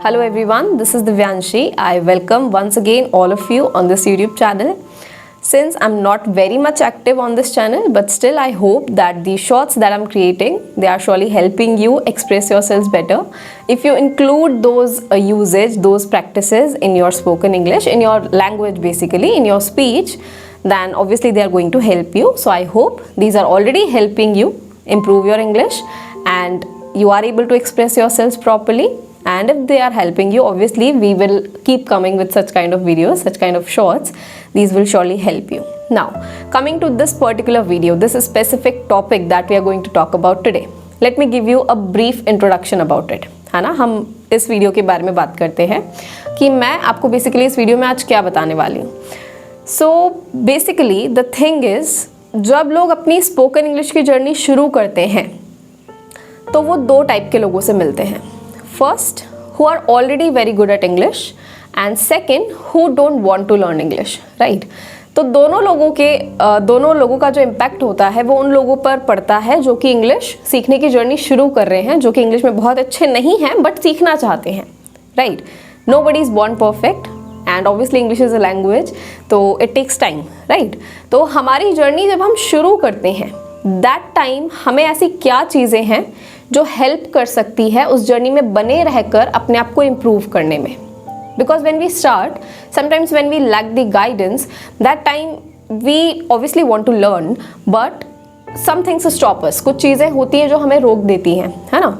Hello everyone, this is Divyanshi. I welcome once again all of you on this YouTube channel. Since I'm not very much active on this channel, but still I hope that the shorts that I'm creating, they are surely helping you express yourselves better. If you include those usage, those practices in your spoken English, in your language basically, in your speech, then obviously they are going to help you. So I hope these are already helping you improve your English and you are able to express yourselves properly. And if they are helping you, obviously we will keep coming with such kind of videos, such kind of shorts. These will surely help you. Now, coming to this particular video, this is specific topic that we are going to talk about today. Let me give you a brief introduction about it. है ना, हम इस video के बारे में बात करते हैं कि मैं आपको बेसिकली इस वीडियो में आज क्या बताने वाली हूँ. So basically the thing is, जब लोग अपनी स्पोकन इंग्लिश की जर्नी शुरू करते हैं तो वो दो टाइप के लोगों से मिलते हैं. First, who are already very good at English, and second, who don't want to learn English, right? तो दोनों लोगों का जो इम्पैक्ट होता है वो उन लोगों पर पड़ता है जो कि इंग्लिश सीखने की जर्नी शुरू कर रहे हैं, जो कि इंग्लिश में बहुत अच्छे नहीं हैं बट सीखना चाहते हैं, right? Nobody is born perfect and obviously English is a language, तो it takes time, right? तो हमारी जर्नी जब हम शुरू करते हैं, that time हमें ऐसी क्या चीज़ें हैं जो हेल्प कर सकती है उस जर्नी में बने रहकर अपने आप को इम्प्रूव करने में. Because when we start, sometimes when we lack the guidance, that time we obviously want to learn but some things stop us. कुछ चीज़ें होती हैं जो हमें रोक देती हैं, है ना.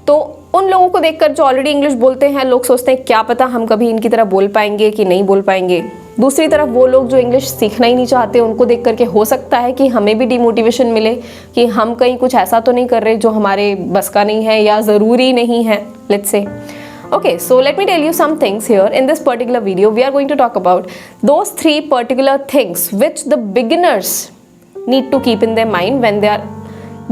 तो उन लोगों को देखकर जो ऑलरेडी इंग्लिश बोलते हैं, लोग सोचते हैं क्या पता हम कभी इनकी तरह बोल पाएंगे कि नहीं बोल पाएंगे. दूसरी तरफ वो लोग जो इंग्लिश सीखना ही नहीं चाहते, उनको देख करके हो सकता है कि हमें भी डिमोटिवेशन मिले कि हम कहीं कुछ ऐसा तो नहीं कर रहे जो हमारे बस का नहीं है या ज़रूरी नहीं है, let's say. Okay, so let me tell you some things here. In this particular video, we are going to talk about those 3 particular things which the beginners need to keep in their mind when they are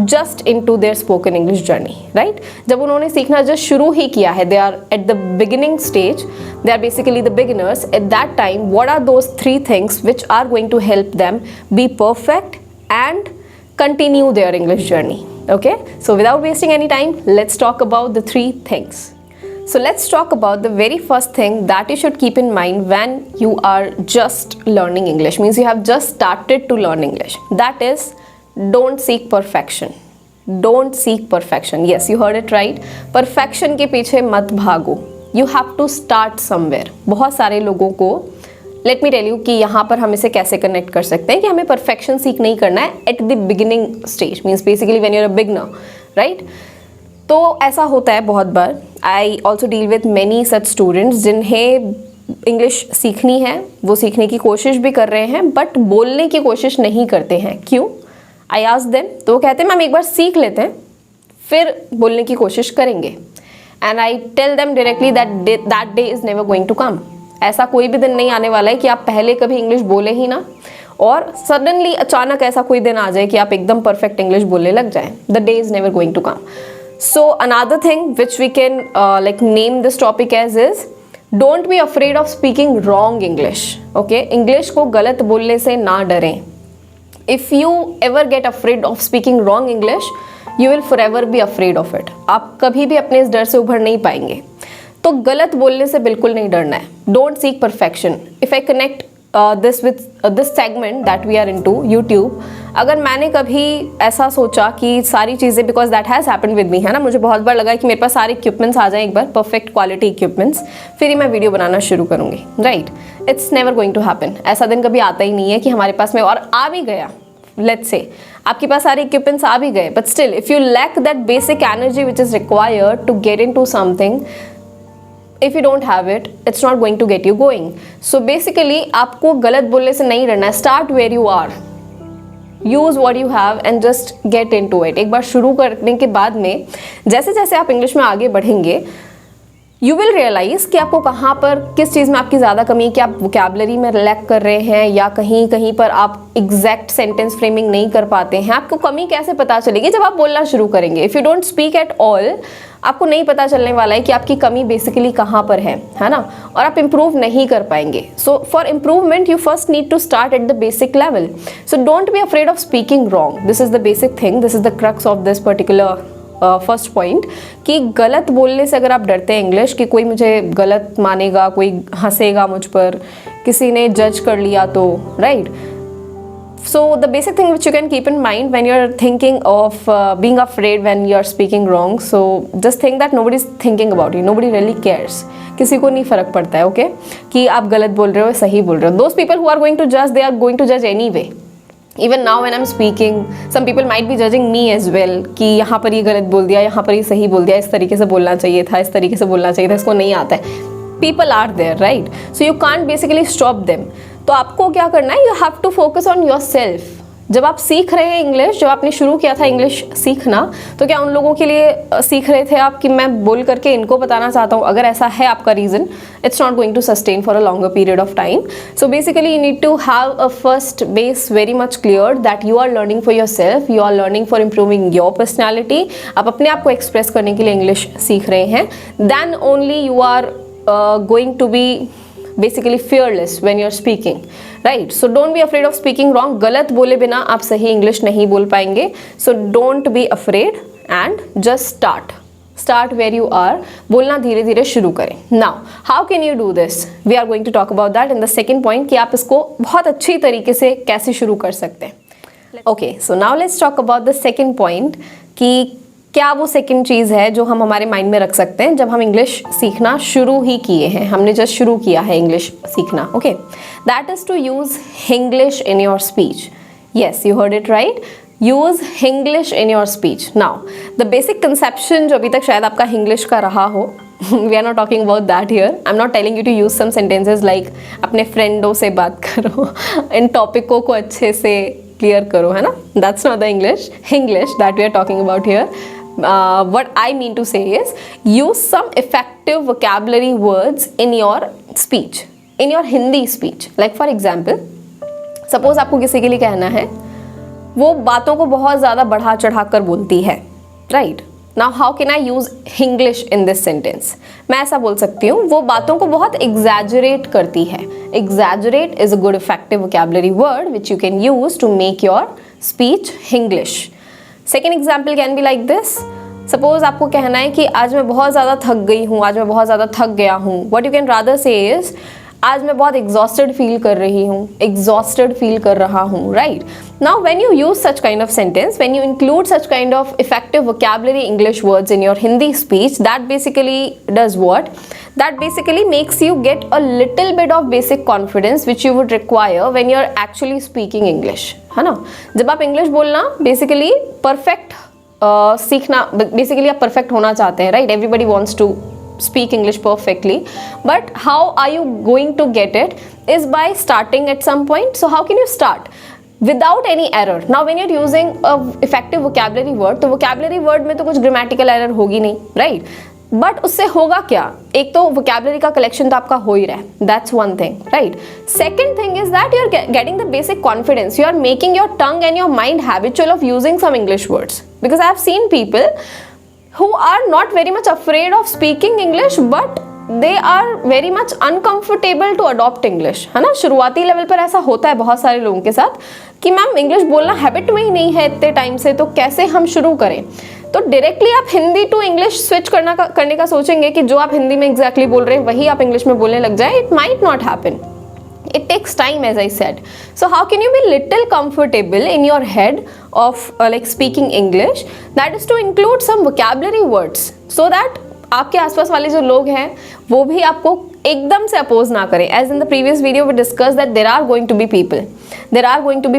just into their spoken English journey, right? जब उन्होंने सीखना just शुरू ही किया है, they are at the beginning stage, they are basically the beginners. At that time, what are those 3 things which are going to help them be perfect and continue their English journey? Okay, so without wasting any time, let's talk about the 3 things. So let's talk about the very first thing that you should keep in mind when you are just learning English, means you have just started to learn English. That is, don't seek perfection. Don't seek perfection. Yes, you heard it right. Perfection के पीछे मत भागो. You have to start somewhere. बहुत सारे लोगों को let me tell you कि यहाँ पर हम इसे कैसे कनेक्ट कर सकते हैं कि हमें perfection सीख नहीं करना है at the beginning stage, means basically when you're a beginner, right? तो ऐसा होता है बहुत बार. I also deal with many such students जिन्हें इंग्लिश सीखनी है, वो सीखने की कोशिश भी कर रहे हैं बट बोलने की कोशिश नहीं करते हैं. क्यों? I ask them, तो वो कहते हैं मैम एक बार सीख लेते हैं फिर बोलने की कोशिश करेंगे. And I tell them directly that day is never going to come. ऐसा कोई भी दिन नहीं आने वाला है कि आप पहले कभी इंग्लिश बोले ही ना और सडनली अचानक ऐसा कोई दिन आ जाए कि आप एकदम परफेक्ट इंग्लिश बोलने लग जाए. The day is never going to come. So another thing which we can like name this topic as is, don't be afraid of speaking wrong English. Okay, English को गलत बोलने से ना डरें. If you ever get afraid of speaking wrong English, you will forever be afraid of it. आप कभी भी अपने इस डर से उभर नहीं पाएंगे. तो गलत बोलने से बिल्कुल नहीं डरना है. Don't seek perfection. If I connect this with this segment that we are into, YouTube, अगर मैंने कभी ऐसा सोचा कि सारी चीज़ें, because that has happened with me, है ना, मुझे बहुत बार लगा कि मेरे पास सारे इक्विपमेंट्स आ जाएं एक बार, परफेक्ट क्वालिटी इक्विपमेंट्स, फिर ही मैं वीडियो बनाना शुरू करूँगी, right? It's never going to happen. ऐसा दिन कभी आता ही नहीं है कि हमारे पास में, और आ भी गया, लेट्स से आपके पास सारे इक्विपमेंट्स आ भी गए, but still if you lack that basic energy which is required to get into something, if you don't have it, it's not going to get you going. So basically आपको गलत बोलने से नहीं डरना है. Start where you are, use what you have and just get into it. एक बार शुरू करने के बाद में जैसे जैसे आप इंग्लिश में आगे बढ़ेंगे, यू विल रियलाइज कि आपको कहाँ पर, किस चीज़ में आपकी ज़्यादा कमी है, कि आप वोकैबुलरी में लैक कर रहे हैं या कहीं कहीं पर आप एग्जैक्ट सेंटेंस फ्रेमिंग नहीं कर पाते हैं. आपको कमी कैसे पता चलेगी? जब आप बोलना शुरू करेंगे. If you don't speak at all, आपको नहीं पता चलने वाला है कि आपकी कमी बेसिकली कहाँ पर है ना, और आप इम्प्रूव नहीं कर पाएंगे. So for improvement you first need to start at the basic level. So don't be afraid of speaking wrong. This is the basic thing, this is the crux of this particular first point कि गलत बोलने से अगर आप डरते हैं English, कि कोई मुझे गलत मानेगा, कोई हंसेगा मुझ पर, किसी ने जज कर लिया तो, right. So the basic thing which you can keep in mind when you're thinking of being afraid when you're speaking wrong, so just think that nobody is thinking about you, nobody really cares. किसी को नहीं फर्क पड़ता है, okay, कि आप गलत बोल रहे हो सही बोल रहे हो. Those people who are going to judge, they are going to judge anyway. Even now when I'm speaking, some people might be judging me as well, कि यहाँ पर ये गलत बोल दिया, यहाँ पर ये सही बोल दिया, इस तरीके से बोलना चाहिए था, इस तरीके से बोलना चाहिए था, इसको नहीं आता है. People are there, right? So you can't basically stop them. तो आपको क्या करना है, you have to focus on yourself. जब आप सीख रहे हैं इंग्लिश, जब आपने शुरू किया था इंग्लिश सीखना, तो क्या उन लोगों के लिए सीख रहे थे आप कि मैं बोल करके इनको बताना चाहता हूँ? अगर ऐसा है आपका reason, it's not going to sustain for a longer period of time. So basically you need to have a first base very much clear that you are learning for yourself, you are learning for improving your personality. आप अपने आप को express करने के लिए English सीख रहे हैं. Then only you are going to be basically fearless when you're speaking, right? So don't be afraid of speaking wrong. गलत बोले बिना आप सही इंग्लिश नहीं बोल पाएंगे. So don't be afraid and just start where you are. बोलना धीरे धीरे शुरू करें. Now how can you do this? We are going to talk about that in the second point, कि आप इसको बहुत अच्छी तरीके से कैसे शुरू कर सकते हैं. Okay, so now let's talk about the second point, कि क्या वो सेकंड चीज़ है जो हम हमारे माइंड में रख सकते हैं जब हम इंग्लिश सीखना शुरू ही किए हैं, हमने जस्ट शुरू किया है इंग्लिश सीखना. Okay, that is to use Hinglish in your speech. Yes, you heard it right. Use Hinglish in your speech. Now the basic conception जो अभी तक शायद आपका हिंग्लिश का रहा हो, we are not talking about that here. I am not telling you to use some sentences like अपने फ्रेंडों से बात करो, इन टॉपिकों को अच्छे से क्लियर करो, है ना. That's not the English that we are talking about here. What I mean to say is use some effective vocabulary words in your speech, in your Hindi speech. Like for example, suppose आपको किसी के लिए कहना है, वो बातों को बहुत ज़्यादा बढ़ा चढ़ा कर बोलती है, right? Now how can I use English in this sentence? मैं ऐसा बोल सकती हूँ, वो बातों को बहुत exaggerate करती है. Exaggerate is a good effective vocabulary word which you can use to make your speech English. Second example can be like this. Suppose आपको कहना है कि आज मैं बहुत ज़्यादा थक गई हूँ, आज मैं बहुत ज़्यादा थक गया हूँ. वट यू कैन रादर से इज आज मैं बहुत एग्जॉस्टेड फील कर रही हूँ, एग्जॉस्टेड फील कर रहा हूँ, right. Now when you use such kind of sentence, when you include such kind of effective vocabulary English words in your Hindi speech, that basically does what, that basically makes you get a little bit of basic confidence which you would require when you're actually speaking English, है ना. जब आप English बोलना basically perfect सीखना, basically आप perfect होना चाहते हैं, right. Everybody wants to speak English perfectly, but how are you going to get it is by starting at some point. So how can you start without any error? Now when you're using a effective vocabulary word, तो vocabulary word में तो कुछ grammatical error होगी नहीं, right? But उससे होगा क्या, एक तो वोकैबुलरी का कलेक्शन तो आपका हो ही रहा है, that's one thing, right. Second thing is that you are getting the basic confidence, you are making your tongue and your mind habitual of using some English words, because I have seen people who are not very much afraid of speaking English but they are very much uncomfortable to adopt English, है ना. शुरुआती level पर ऐसा होता है बहुत सारे लोगों के साथ कि मैम इंग्लिश बोलना हैबिट में ही नहीं है इतने टाइम से, तो कैसे हम शुरू करें. तो डायरेक्टली आप हिंदी टू इंग्लिश स्विच करने का सोचेंगे कि जो आप हिंदी में एग्जैक्टली बोल रहे हैं वही आप इंग्लिश में बोलने लग जाए, it might not happen. It takes time, as I said. So how can you be little comfortable in your head of like speaking English? That is to include some vocabulary words so that आपके आसपास वाले जो लोग हैं वो भी आपको एकदम से अपोज ना करें. As in the previous video we discussed that there are going to be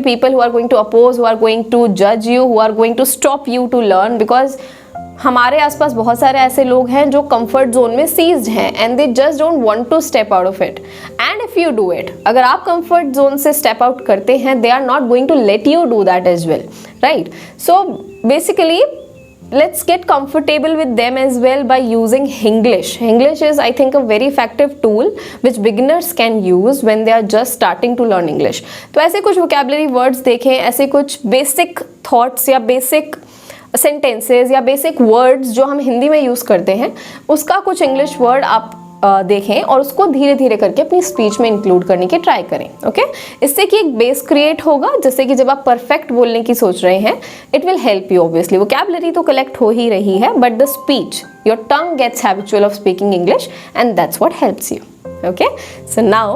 people who are going to oppose, who are going to judge you, who are going to stop you to learn, because हमारे आसपास बहुत सारे ऐसे लोग हैं जो comfort zone में seized हैं and they just don't want to step out of it. And if you do it, अगर आप कंफर्ट जोन से स्टेप आउट करते हैं, they are not going to let you do that as well, right. So basically let's get comfortable with them as well by using English. English is, I think, a very effective tool which beginners can use when they are just starting to learn English. तो ऐसे कुछ vocabulary words देखें, ऐसे कुछ basic thoughts या basic sentences या basic words जो हम हिंदी में यूज़ करते हैं, उसका कुछ इंग्लिश वर्ड आप देखें और उसको धीरे धीरे करके अपनी स्पीच में इंक्लूड करने की ट्राई करें। ओके, इससे कि एक बेस क्रिएट होगा, जिससे कि जब आप परफेक्ट बोलने की सोच रहे हैं it will help you. Obviously vocabulary तो कलेक्ट हो ही रही है, but the speech, your tongue gets habitual of speaking English and that's what helps you. Okay, so now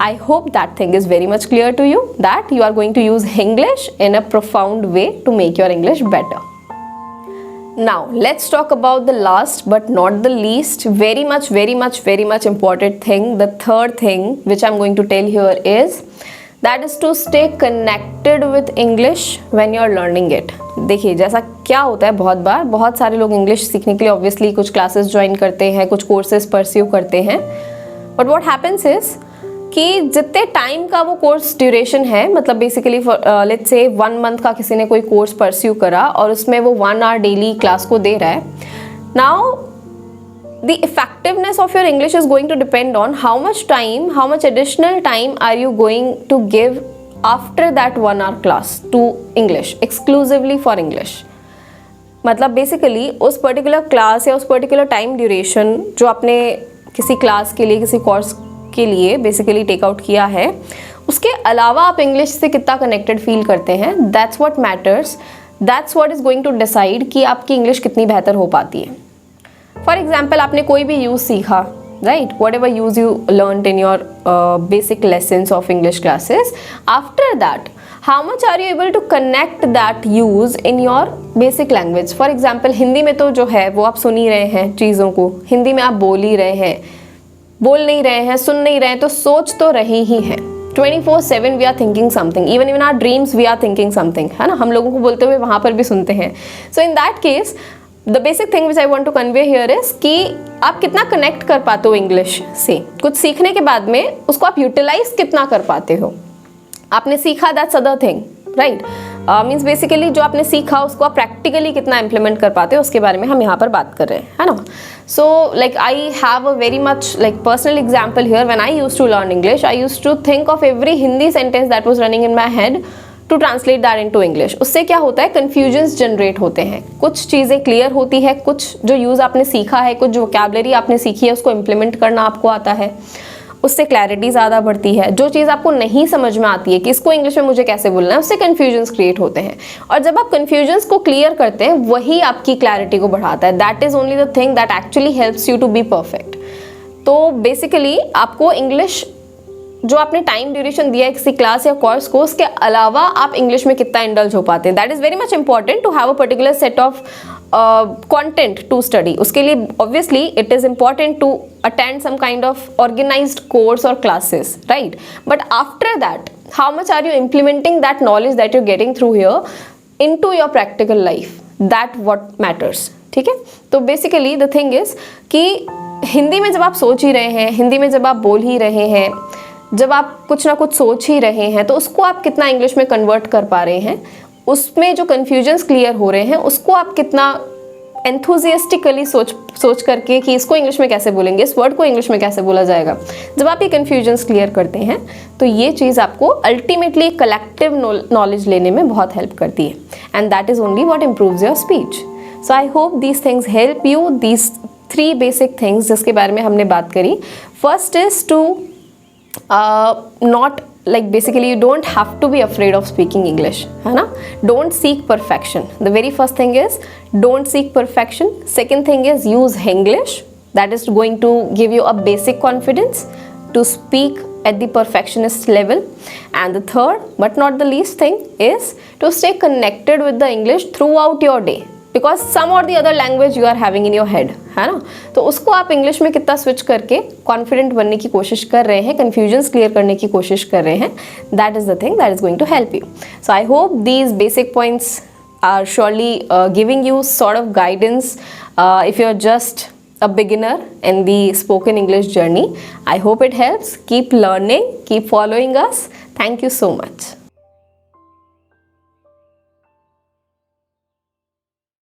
I hope that thing is very much clear to you, that you are going to use English in a profound way to make your English better. Now let's talk about the last but not the least, very much important thing. The third thing which I'm going to tell here is that is to stay connected with English when you are learning it. देखिए जैसा क्या होता है, बहुत सारे लोग English सीखने के लिए ऑब्वियसली कुछ क्लासेस ज्वाइन करते हैं, कुछ कोर्सेज परस्यू करते हैं, बट व्हाट हैपेंस इज कि जितने टाइम का वो कोर्स ड्यूरेशन है, मतलब बेसिकली लेट्स से 1 मंथ का किसी ने कोई कोर्स परस्यू करा और उसमें वो 1 आवर डेली क्लास को दे रहा है, now the effectiveness of your English is going to depend on how much additional time are you going to give after that 1 hour class to English, exclusively for English. मतलब basically उस particular class या उस particular time duration जो आपने किसी class के लिए, किसी कोर्स के लिए बेसिकली टेक आउट किया है, उसके अलावा आप इंग्लिश से कितना कनेक्टेड फील करते हैं, that's what matters, that's what is going to decide कि आपकी इंग्लिश कितनी बेहतर हो पाती है। फॉर एग्जाम्पल आपने कोई भी यूज़ सीखा, right, what ever use you learn in your basic lessons of English classes, after that how much are you able to connect that use in your basic language. For example Hindi में तो जो है वो आप सुन ही रहे हैं चीज़ों को, हिंदी में आप बोल ही रहे हैं, बोल नहीं रहे हैं, सुन नहीं रहे हैं, तो सोच तो रहे ही हैं। 24/7 we are thinking something, even in our dreams we are thinking something, है ना, हम लोगों को बोलते हुए वहाँ पर भी सुनते हैं। So in that case the basic thing which I want to convey here is कि आप कितना कनेक्ट कर पाते हो इंग्लिश से, कुछ सीखने के बाद में उसको आप यूटिलाइज कितना कर पाते हो। आपने सीखा, that's other thing, right, means basically जो आपने सीखा उसको आप प्रैक्टिकली कितना इम्प्लीमेंट कर पाते हो उसके बारे में हम यहाँ पर बात कर रहे हैं, है ना। So like I have a very much like personal example here, when I used to learn English I used to think of every Hindi sentence that was running in my head to translate that into English. उससे क्या होता है, confusions generate होते हैं, कुछ चीज़ें clear होती है, कुछ जो यूज़ आपने सीखा है, कुछ जो वोकैबुलरी आपने सीखी है उसको इम्प्लीमेंट करना आपको आता है, उससे क्लैरिटी ज़्यादा बढ़ती है। जो चीज़ आपको नहीं समझ में आती है कि इसको इंग्लिश में मुझे कैसे बोलना है, उससे कन्फ्यूजन्स क्रिएट होते हैं, और जब आप कन्फ्यूजन्स को क्लियर करते हैं वही आपकी क्लैरिटी को बढ़ाता है। That is only the thing that actually helps you to be perfect. तो बेसिकली आपको इंग्लिश जो आपने टाइम ड्यूरेशन दिया है किसी क्लास या कोर्स को, उसके अलावा आप इंग्लिश में कितना इंडल्ज हो पाते हैं, that is very much important to have a particular set of content to study. उसके लिए obviously it is important to attend some kind of organized course or classes, right? But after that, how much are you implementing that knowledge that you're getting through here into your practical life? That what matters. ठीक है, तो basically the thing is कि हिंदी में जब आप सोच ही रहे हैं, हिंदी में जब आप बोल ही रहे हैं, जब आप कुछ ना कुछ सोच ही रहे हैं, तो उसको आप कितना इंग्लिश में कन्वर्ट कर पा रहे हैं, उसमें जो कन्फ्यूजन्स क्लियर हो रहे हैं उसको आप कितना एंथुजियास्टिकली सोच करके कि इसको इंग्लिश में कैसे बोलेंगे, इस वर्ड को इंग्लिश में कैसे बोला जाएगा, जब आप ये कन्फ्यूजन्स क्लियर करते हैं तो ये चीज़ आपको अल्टीमेटली कलेक्टिव नॉलेज लेने में बहुत हेल्प करती है, and that is only what improves your speech. So I hope these things help you, these 3 basic things जिसके बारे में हमने बात करी। First is to not like basically you don't have to be afraid of speaking English, है ना, don't seek perfection. The very first thing is don't seek perfection. Second thing is use English, that is going to give you a basic confidence to speak at the perfectionist level. And the third but not the least thing is to stay connected with the English throughout your day, because some or the other language you are having in your head, है ना, तो उसको आप English में कितना switch करके confident बनने की कोशिश कर रहे हैं, कन्फ्यूजन्स क्लियर करने की कोशिश कर रहे हैं, that is the thing that is going to help you. So I hope these basic points are surely giving you sort of guidance if you are just a beginner in the spoken English journey. I hope it helps. Keep learning, keep following us. Thank you so much.